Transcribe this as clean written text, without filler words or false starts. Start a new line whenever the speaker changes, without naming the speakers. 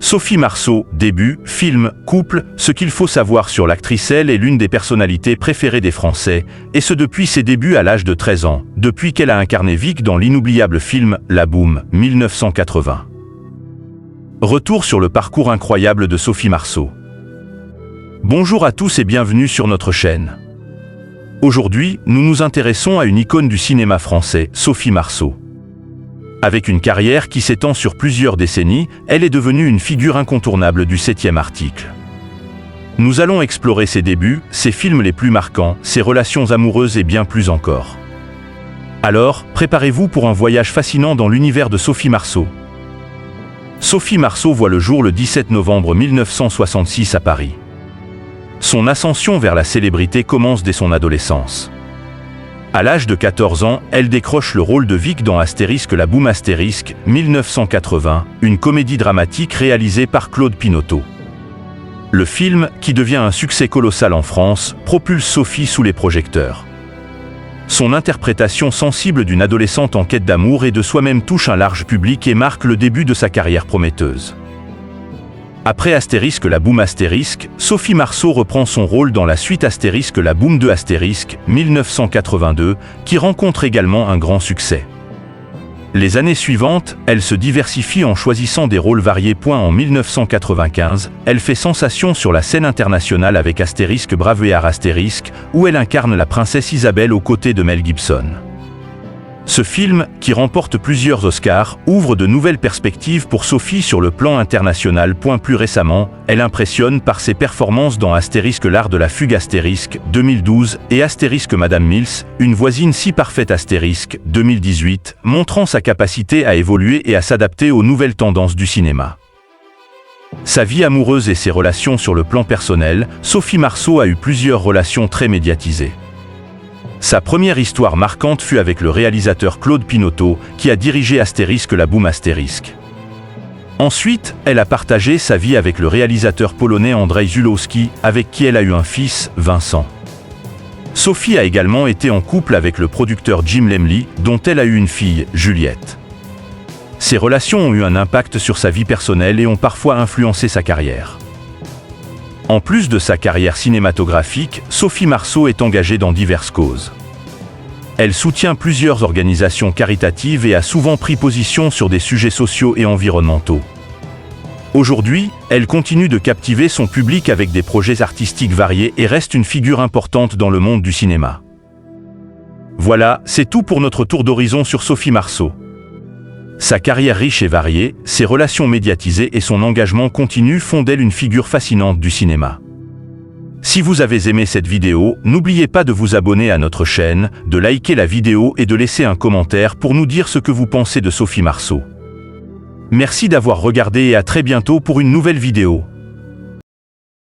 Sophie Marceau, début, film, couple, ce qu'il faut savoir sur l'actrice. Elle est l'une des personnalités préférées des Français, et ce depuis ses débuts à l'âge de 13 ans, depuis qu'elle a incarné Vic dans l'inoubliable film La Boum, 1980. Retour sur le parcours incroyable de Sophie Marceau. Bonjour à tous et bienvenue sur notre chaîne. Aujourd'hui, nous nous intéressons à une icône du cinéma français, Sophie Marceau. Avec une carrière qui s'étend sur plusieurs décennies, elle est devenue une figure incontournable du 7e article. Nous allons explorer ses débuts, ses films les plus marquants, ses relations amoureuses et bien plus encore. Alors, préparez-vous pour un voyage fascinant dans l'univers de Sophie Marceau. Sophie Marceau voit le jour le 17 novembre 1966 à Paris. Son ascension vers la célébrité commence dès son adolescence. À l'âge de 14 ans, elle décroche le rôle de Vic dans Astérisque La Boum Astérisque, 1980, une comédie dramatique réalisée par Claude Pinoteau. Le film, qui devient un succès colossal en France, propulse Sophie sous les projecteurs. Son interprétation sensible d'une adolescente en quête d'amour et de soi-même touche un large public et marque le début de sa carrière prometteuse. Après Astérisque La Boum Astérisque, Sophie Marceau reprend son rôle dans la suite Astérisque La Boum 2 Astérisque, 1982, qui rencontre également un grand succès. Les années suivantes, elle se diversifie en choisissant des rôles variés. En 1995, elle fait sensation sur la scène internationale avec Astérisque Braveheart Astérisque, où elle incarne la princesse Isabelle aux côtés de Mel Gibson. Ce film, qui remporte plusieurs Oscars, ouvre de nouvelles perspectives pour Sophie sur le plan international. Plus récemment, elle impressionne par ses performances dans Astérisque L'Art de la Fugue Astérisque, 2012, et Astérisque Madame Mills, une voisine si parfaite Astérisque, 2018, montrant sa capacité à évoluer et à s'adapter aux nouvelles tendances du cinéma. Sa vie amoureuse et ses relations sur le plan personnel, Sophie Marceau a eu plusieurs relations très médiatisées. Sa première histoire marquante fut avec le réalisateur Claude Pinoteau, qui a dirigé Astérisque La Boum Astérisque. Ensuite, elle a partagé sa vie avec le réalisateur polonais Andrzej Zulawski, avec qui elle a eu un fils, Vincent. Sophie a également été en couple avec le producteur Jim Lemley, dont elle a eu une fille, Juliette. Ces relations ont eu un impact sur sa vie personnelle et ont parfois influencé sa carrière. En plus de sa carrière cinématographique, Sophie Marceau est engagée dans diverses causes. Elle soutient plusieurs organisations caritatives et a souvent pris position sur des sujets sociaux et environnementaux. Aujourd'hui, elle continue de captiver son public avec des projets artistiques variés et reste une figure importante dans le monde du cinéma. Voilà, c'est tout pour notre tour d'horizon sur Sophie Marceau. Sa carrière riche et variée, ses relations médiatisées et son engagement continu font d'elle une figure fascinante du cinéma. Si vous avez aimé cette vidéo, n'oubliez pas de vous abonner à notre chaîne, de liker la vidéo et de laisser un commentaire pour nous dire ce que vous pensez de Sophie Marceau. Merci d'avoir regardé et à très bientôt pour une nouvelle vidéo.